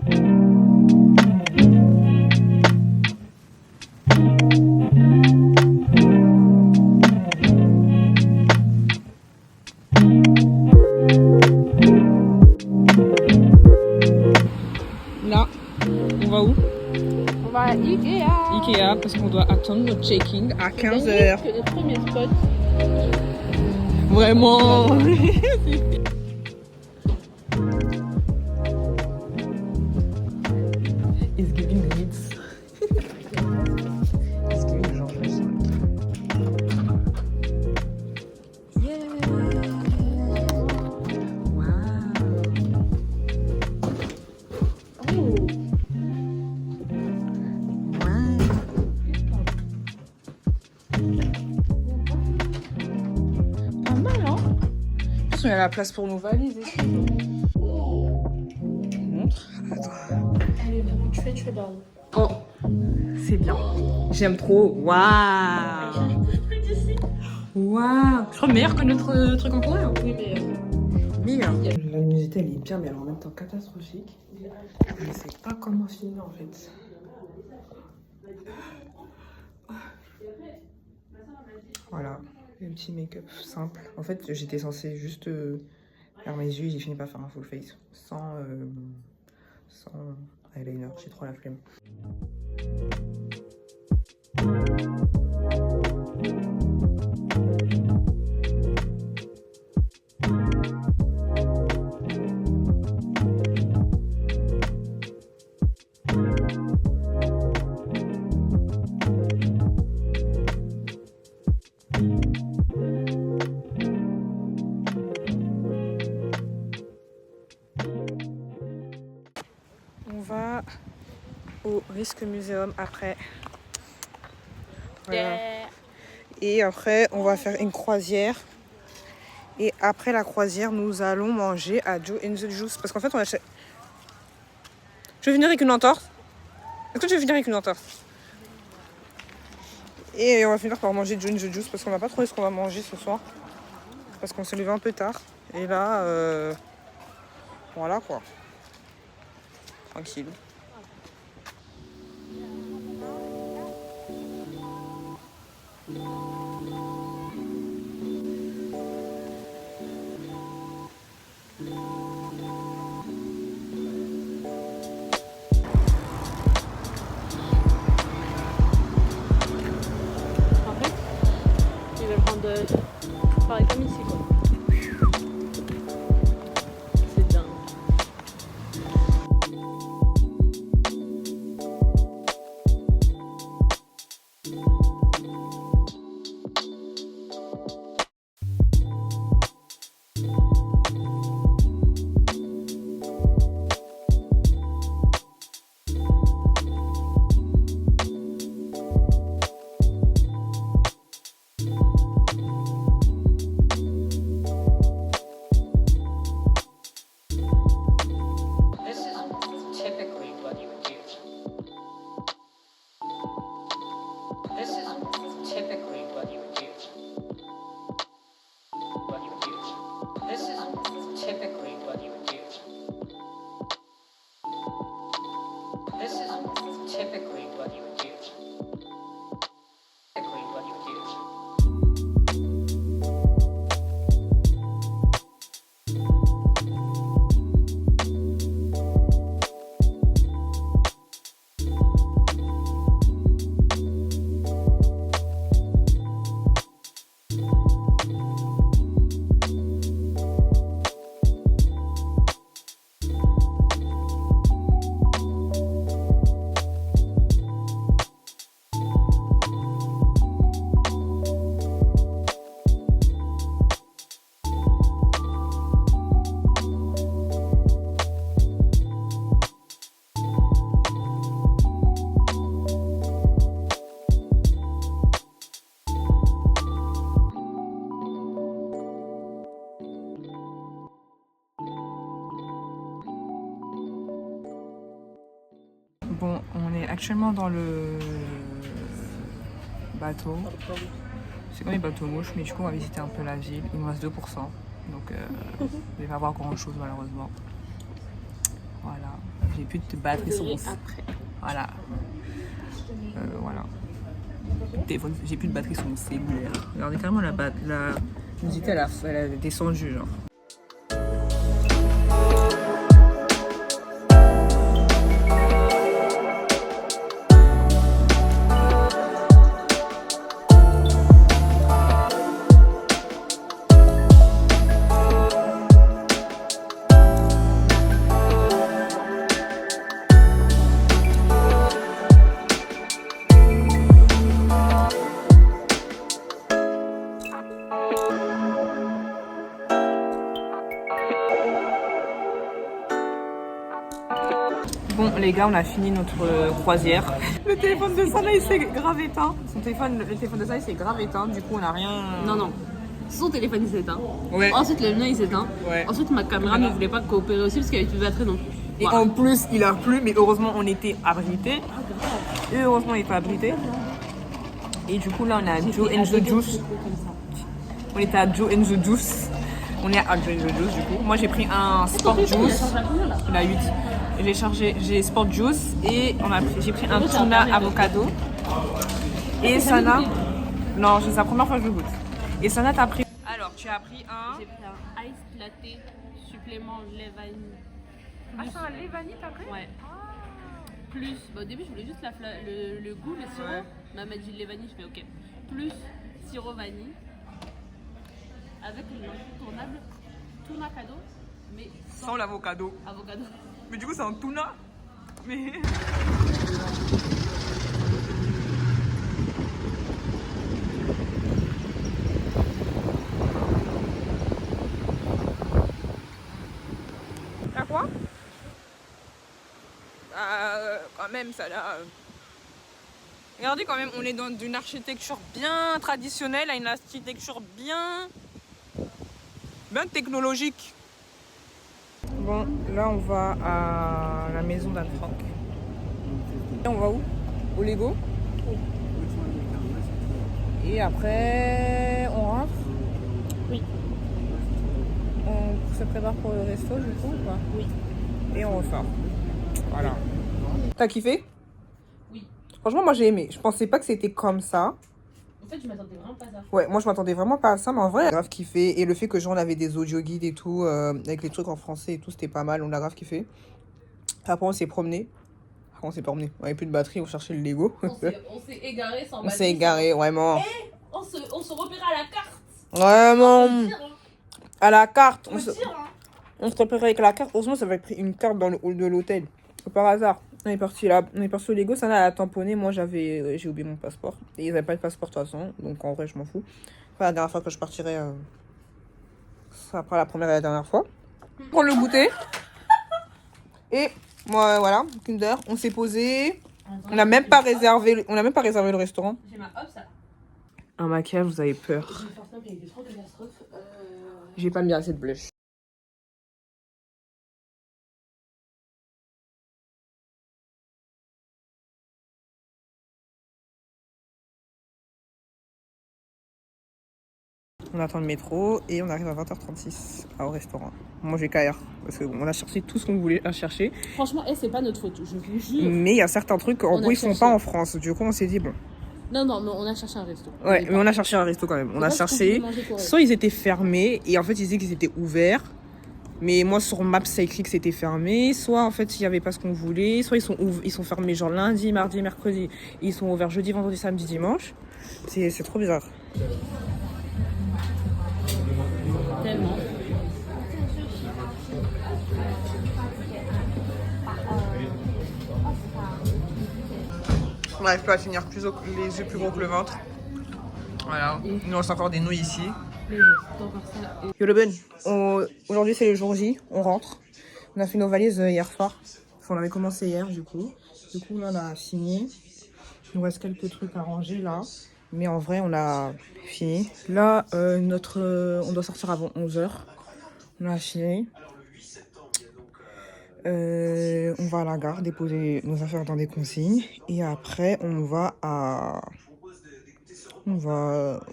Là, on va où? On va à Ikea. Ikea, parce qu'on doit attendre notre check-in à 15h. C'est notre premier spot. Vraiment. It's giving hits. It's giving genre yeah. Wow. Oh. Pas mal, hein? En plus, il y a la place pour nos valises et tout. Montre. Elle est vraiment très très belle. Oh, c'est bien. J'aime trop. Waouh! Waouh! Je crois meilleur que notre truc en commun. Oui, mais Meilleur. La luminosité, elle est bien, mais alors en même temps catastrophique. Je ne sais pas comment filmer en fait. Voilà, le petit make-up simple. En fait, j'étais censée juste faire mes yeux, j'ai fini par faire un full face sans eyeliner. J'ai trop la flemme. On va au Risque Museum après. Voilà. yeah. Et après, on va faire une croisière. Et après la croisière, nous allons manger à Joe in the Juice. Parce qu'en fait, on achète... Je vais venir avec une entorse. Est-ce que tu veux venir avec une entorse? Et on va finir par manger Joe in the Juice parce qu'on n'a pas trouvé ce qu'on va manger ce soir. Parce qu'on s'est levé un peu tard. Et là, voilà quoi. Tranquille. En fait, ils veulent prendre pareil comme ici quoi. C'est dingue. Bon, on est actuellement dans le bateau. C'est comme les bateaux mouches, mais du coup on va visiter un peu la ville. Il nous reste 2%. Donc il va y avoir grand chose malheureusement. Voilà. j'ai plus de batterie sur mon après. Voilà. Voilà. Téléphone, j'ai plus de batterie sur mon cellulaire. Regardez carrément la l'unité elle a descendu genre. Bon les gars, on a fini notre croisière. Le téléphone de Sana il s'est grave éteint. Le téléphone de Sana il s'est grave éteint. Du coup on a rien. Non. Son téléphone il s'est éteint. Ouais. Ensuite le mien il s'est éteint. Ouais. Ensuite ma caméra ne voulait pas coopérer aussi parce qu'il y avait plus de batterie donc. Et en plus il a plu, mais heureusement on était abrités. Et heureusement on était abrités. Et du coup là on est à Joe and the Juice. On était à Joe and the Juice. On est à Joe and the Juice du coup. Moi j'ai pris un Sport Juice. Il a 8. J'ai Sport Juice et j'ai pris un tuna avocado. Et Sana, non, c'est la première fois que je goûte. Et Sana, t'as pris. Alors, tu as pris un. J'ai pris un ice latte supplément lait vanille. Ah, c'est un lait vanille, t'as pris? Ouais. Plus, au début je voulais juste le goût, le sirop. Ouais. Ma m'a dit lait vanille, je fais ok. Plus sirop vanille avec une incontournable tuna cadeau, mais Sans l'avocado. avocado. Mais du coup, c'est un tuna. Mais. T'as quoi? Quand même, ça là. Regardez, quand même, on est dans une architecture bien traditionnelle, à une architecture bien technologique. Bon, là on va à la maison d'Anne Frank. Et on va où? Au Lego? Et après, on rentre? Oui. On se prépare pour le resto du coup ou pas? Oui. Et on ressort. Voilà. T'as kiffé? Oui. Franchement, moi j'ai aimé. Je pensais pas que c'était comme ça. En fait, je m'attendais vraiment pas à ça. Ouais, moi je m'attendais vraiment pas à ça, mais en vrai, j'ai grave kiffé. Et le fait que genre on avait des audio guides et tout, avec les trucs en français et tout, c'était pas mal, on a grave kiffé. Après, on s'est promené. On avait plus de batterie, on cherchait le Lego. On s'est égaré sans On batterie. s'est égaré, vraiment. On se repérait à la carte. Vraiment. Faut dire, hein. À la carte. Faut dire, hein. On se repérait avec la carte. Heureusement, ça avait pris une carte dans le hall de l'hôtel. Par hasard. On est parti là. On est parti au Lego. Ça a tamponné. Moi, j'ai oublié mon passeport. Et ils n'avaient pas de passeport de toute façon. Donc en vrai, je m'en fous. Enfin, la dernière fois que je partirai, ça sera pas la première et la dernière fois. Prendre le goûter. Et moi, voilà, Kinder. On s'est posé. On n'a même pas réservé le restaurant. J'ai ma hop ça. Un maquillage, vous avez peur. J'ai forcément qu'il y a eu des trop catastrophes. J'ai pas mis assez de blush. On attend le métro et on arrive à 20h36 au restaurant. Moi j'ai KR parce qu'on a cherché tout ce qu'on voulait à chercher. Franchement, c'est pas notre faute, je vous jure. Mais il y a certains trucs, en gros, ils sont pas en France. Du coup, on s'est dit bon. Non, mais on a cherché un resto. Ouais, mais on a cherché un resto quand même. On a cherché. Soit ils étaient fermés et en fait ils disaient qu'ils étaient ouverts. Mais moi sur Maps ça écrit que c'était fermé. Soit en fait il n'y avait pas ce qu'on voulait. Soit ils sont fermés genre lundi, mardi, mercredi. Et ils sont ouverts jeudi, vendredi, samedi, dimanche. C'est trop bizarre. Tellement. On n'arrive pas à finir les yeux plus gros que le ventre. Voilà. Il nous reste encore des nouilles ici. Yo le Ben, aujourd'hui c'est le jour J, on rentre. On a fait nos valises hier soir. Enfin, on avait commencé hier du coup. Du coup là on a fini. Il nous reste quelques trucs à ranger là. Mais en vrai on a fini. Là on doit sortir avant 11h. On a fini. On va à la gare déposer nos affaires dans des consignes. Et après on va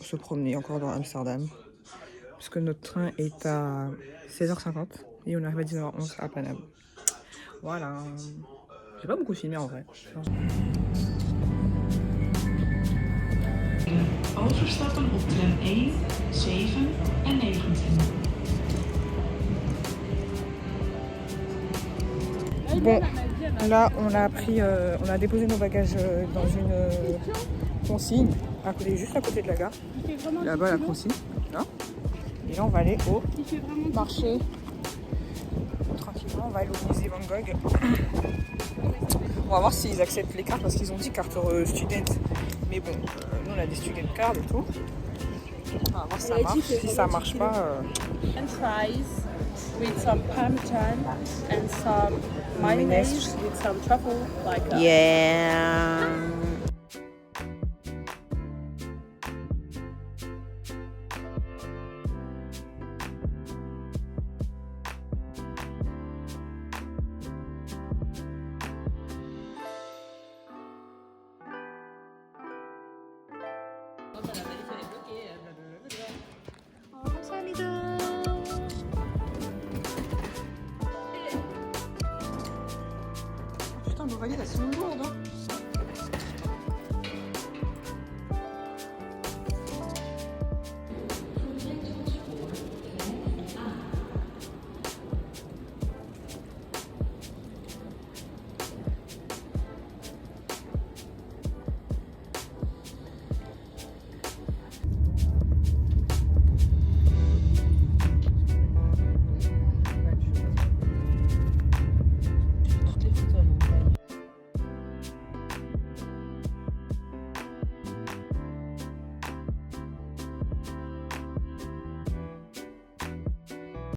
se promener encore dans Amsterdam. Parce que notre train est à 16h50 et on arrive à 19h11 à Paname. Voilà. J'ai pas beaucoup filmé en vrai. Overstappen op tram 1, 7 en 19. Bon, là on a pris, on a déposé nos bagages dans une consigne, juste à côté de la gare. Là-bas la consigne. Là. Et là on va aller au marché. Tranquillement, on va aller au musée Van Gogh. On va voir s'ils acceptent les cartes parce qu'ils ont dit carte student. Mais bon, nous on a des student cards et tout. On va voir si ça marche. Si ça marche pas. And fries with some parmesan and some mayonnaise with some truffle, like Yeah. Putain, nos valises elles sont lourdes. Hein.